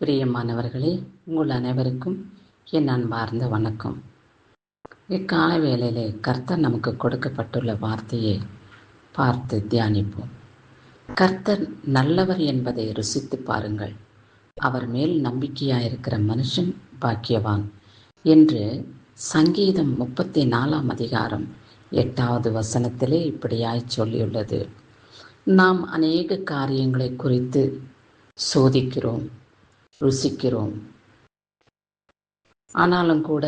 பிரியமானவர்களே, உங்கள் அனைவருக்கும் என் அன்பார்ந்த வணக்கம். இக்கால வேளையிலே கர்த்தர் நமக்கு கொடுக்கப்பட்டுள்ள வார்த்தையை பார்த்து தியானிப்போம். கர்த்தர் நல்லவர் என்பதை ருசித்து பாருங்கள். அவர் மேல் நம்பிக்கையாயிருக்கிற மனுஷன் பாக்கியவான் என்று சங்கீதம் 34 அதிகாரம் 8வது வசனத்திலே இப்படியாய் சொல்லியுள்ளது. நாம் அநேக காரியங்களை குறித்து சோதிக்கிறோம், ருசிக்கிறோம். ஆனாலும் கூட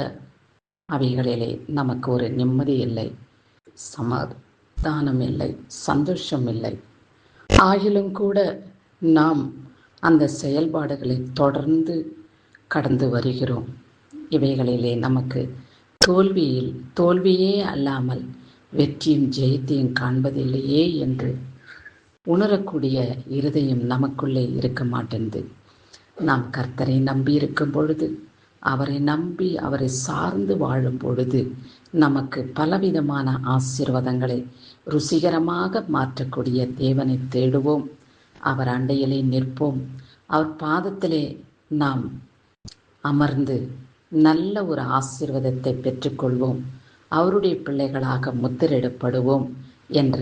அவைகளிலே நமக்கு ஒரு நிம்மதி இல்லை, சமாதானம் இல்லை, சந்தோஷம் இல்லை. ஆகிலும் கூட நாம் அந்த செயல்பாடுகளை தொடர்ந்து கடந்து வருகிறோம். இவைகளிலே நமக்கு தோல்வியே அல்லாமல் வெற்றியும் ஜெயத்தையும் காண்பதில்லையே என்று உணரக்கூடிய இருதயம் நமக்குள்ளே இருக்க மாட்டேங்குது. நாம் கர்த்தரை நம்பி இருக்கும் பொழுது, அவரை நம்பி அவரை சார்ந்து வாழும் பொழுது நமக்கு பலவிதமான ஆசீர்வாதங்களை ருசிகரமாக மாற்றக்கூடிய தேவனை தேடுவோம். அவர் அண்டையிலே நிற்போம். அவர் பாதத்திலே நாம் அமர்ந்து நல்ல ஒரு ஆசீர்வாதத்தை பெற்றுக்கொள்வோம். அவருடைய பிள்ளைகளாக முத்திரிடப்படுவோம் என்ற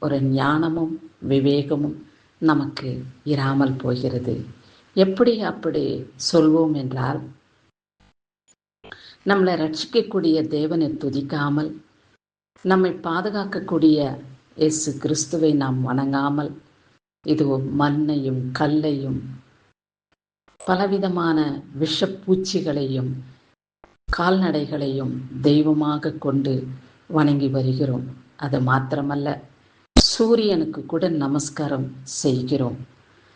ஒரு ஞானமும் விவேகமும் நமக்கு இராமல் போகிறது. அப்படி சொல்வோம் என்றால், நம்மளை ரட்சிக்கக்கூடிய தேவனை துதிக்காமல், நம்மை பாதுகாக்கக்கூடிய இயேசு கிறிஸ்துவை நாம் வணங்காமல், இதுவோ மண்ணையும் கல்லையும் பலவிதமான விஷப்பூச்சிகளையும் கால்நடைகளையும் தெய்வமாக கொண்டு வணங்கி வருகிறோம். அது மாத்திரமல்ல, சூரியனுக்கு கூட நமஸ்காரம் செய்கிறோம்.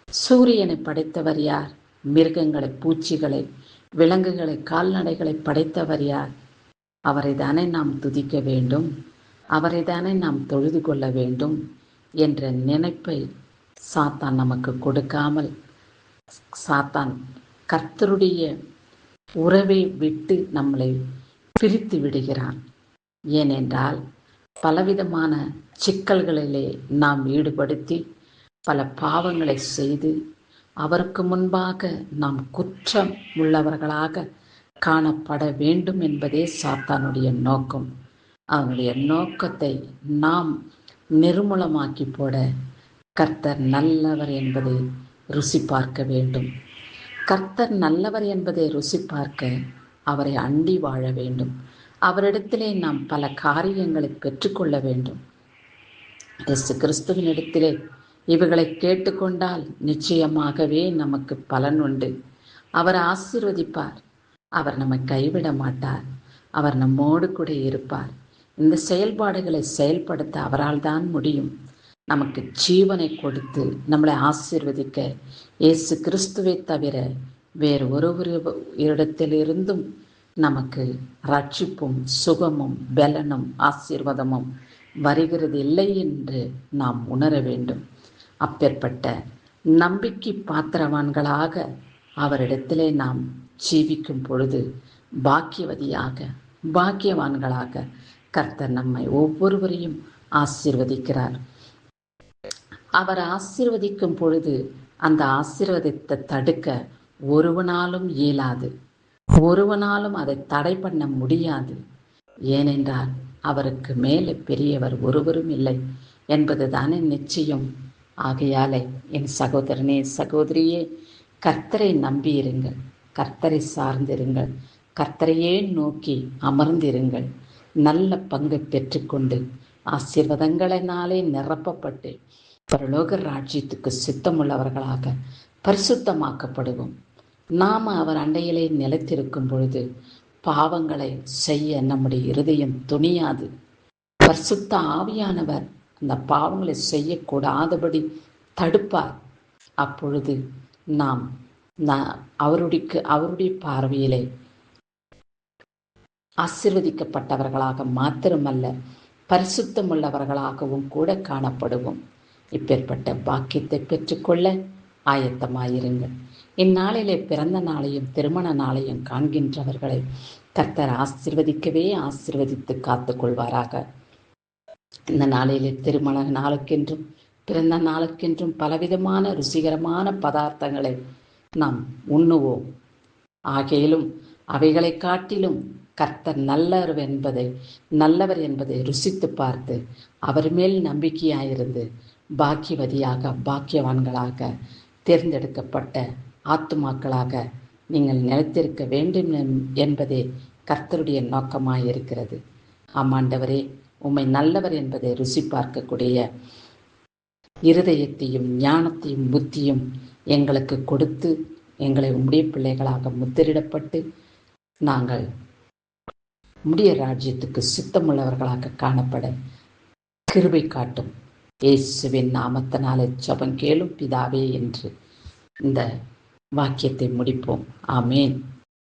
சூரியனை படைத்தவர் யார்? மிருகங்களை, பூச்சிகளை, விலங்குகளை, கால்நடைகளை படைத்தவர் யார்? அவரை தானே நாம் துதிக்க வேண்டும், அவரை தானே நாம் தொழுது கொள்ள வேண்டும் என்ற நினைப்பை சாத்தான் நமக்கு கொடுக்காமல், சாத்தான் கர்த்தருடைய உறவை விட்டு நம்மளை பிரித்து விடுகிறான். ஏனென்றால் பலவிதமான சிக்கல்களிலே நாம் ஈடுபடுத்தி பல பாவங்களை செய்து அவருக்கு முன்பாக நாம் குற்றம் உள்ளவர்களாக காணப்பட வேண்டும் என்பதே சாத்தானுடைய நோக்கம். அவனுடைய நோக்கத்தை நாம் நிர்மூலமாக்கி போட கர்த்தர் நல்லவர் என்பதை ருசி பார்க்க வேண்டும். கர்த்தர் நல்லவர் என்பதை ருசி பார்க்க அவரை அண்டி வாழ வேண்டும். அவரிடத்திலே நாம் பல காரியங்களை பெற்றுக்கொள்ள வேண்டும். இயேசு கிறிஸ்துவினிடத்திலே இவைகளை கேட்டுக்கொண்டால் நிச்சயமாகவே நமக்கு பலன் உண்டு. அவர் ஆசீர்வதிப்பார். அவர் நம்மை கைவிட மாட்டார். அவர் நம்மோடு கூட இருப்பார். இந்த செயல்பாடுகளை செயல்படுத்த அவரால் தான் முடியும். நமக்கு ஜீவனை கொடுத்து நம்மளை ஆசீர்வதிக்க இயேசு கிறிஸ்துவை தவிர வேறு ஒரு இடத்திலிருந்தும் நமக்கு ரட்சிப்பும் சுகமும் பலனும் ஆசீர்வாதமும் வருகிறது இல்லை என்று நாம் உணர வேண்டும். அப்பேற்பட்ட நம்பிக்கை பாத்திரவான்களாக அவரிடத்திலே நாம் ஜீவிக்கும் பொழுது பாக்கியவான்களாக கர்த்தர் நம்மை ஒவ்வொருவரையும் ஆசீர்வதிக்கிறார். அவர் ஆசீர்வதிக்கும் பொழுது அந்த ஆசீர்வாதத்தை தடுக்க ஒருவனாலும் இயலாது, ஒருவனாலும் அதை தடை பண்ண முடியாது. ஏனென்றால் அவருக்கு மேலே பெரியவர் ஒருவரும் இல்லை என்பதுதானே நிச்சயம். ஆகையாலே என் சகோதரனே, சகோதரியே, கர்த்தரை நம்பியிருங்கள், கர்த்தரை சார்ந்திருங்கள், கர்த்தரையே நோக்கி அமர்ந்திருங்கள். நல்ல பங்கை பெற்றுக்கொண்டு ஆசீர்வாதங்களினாலே நிரப்பப்பட்டு பரலோக ராஜ்யத்துக்கு சித்தமுள்ளவர்களாக பரிசுத்தமாக்கப்படுவோம். நாம் அவர் அண்டையிலே நிலைத்திருக்கும் பொழுது பாவங்களை செய்ய நம்முடைய இருதயம் துணியாது. பரிசுத்த ஆவியானவர் அந்த பாவங்களை செய்யக்கூடாதபடி தடுப்பார். அப்பொழுது நாம் அவருடைய பார்வையிலே ஆசீர்வதிக்கப்பட்டவர்களாக மாத்திரமல்ல, பரிசுத்தமுள்ளவர்களாகவும் கூட காணப்படுவோம். இப்பேற்பட்ட பாக்கியத்தை பெற்றுக்கொள்ள ஆயத்தமாயிருங்கள். இந்நாளிலே பிறந்த நாளையும் திருமண நாளையும் காண்கின்றவர்களை கர்த்தர் ஆசீர்வதித்து காத்து கொள்வாராக. இந்த நாளிலே திருமண நாளுக்கென்றும் பிறந்த நாளுக்கென்றும் பலவிதமான ருசிகரமான பதார்த்தங்களை நாம் உண்ணுவோம். ஆகையிலும் அவைகளை காட்டிலும் கர்த்தர் நல்லவர் என்பதை ருசித்து பார்த்து அவர் மேல் நம்பிக்கையாயிருந்து பாக்கியவான்களாக தேர்ந்தெடுக்கப்பட்ட ஆத்துமாக்களாக நீங்கள் நிலைத்திருக்க வேண்டும் என்பதே கர்த்தருடைய நோக்கமாயிருக்கிறது. ஆமாண்டவரே, உம்மை நல்லவர் என்பதை ருசி பார்க்கக்கூடிய இருதயத்தையும் ஞானத்தையும் புத்தியும் எங்களுக்கு கொடுத்து எங்களை உம்முடைய பிள்ளைகளாக முத்திரிடப்பட்டு நாங்கள் உம்முடைய ராஜ்யத்துக்கு சித்தமுள்ளவர்களாக காணப்பட கிருபை காட்டும். இயேசுவின் நாமத்தினாலே ஜெபம் கேளும் பிதாவே என்று இந்த வாக்கியத்தை முடிப்போம். ஆமேன்.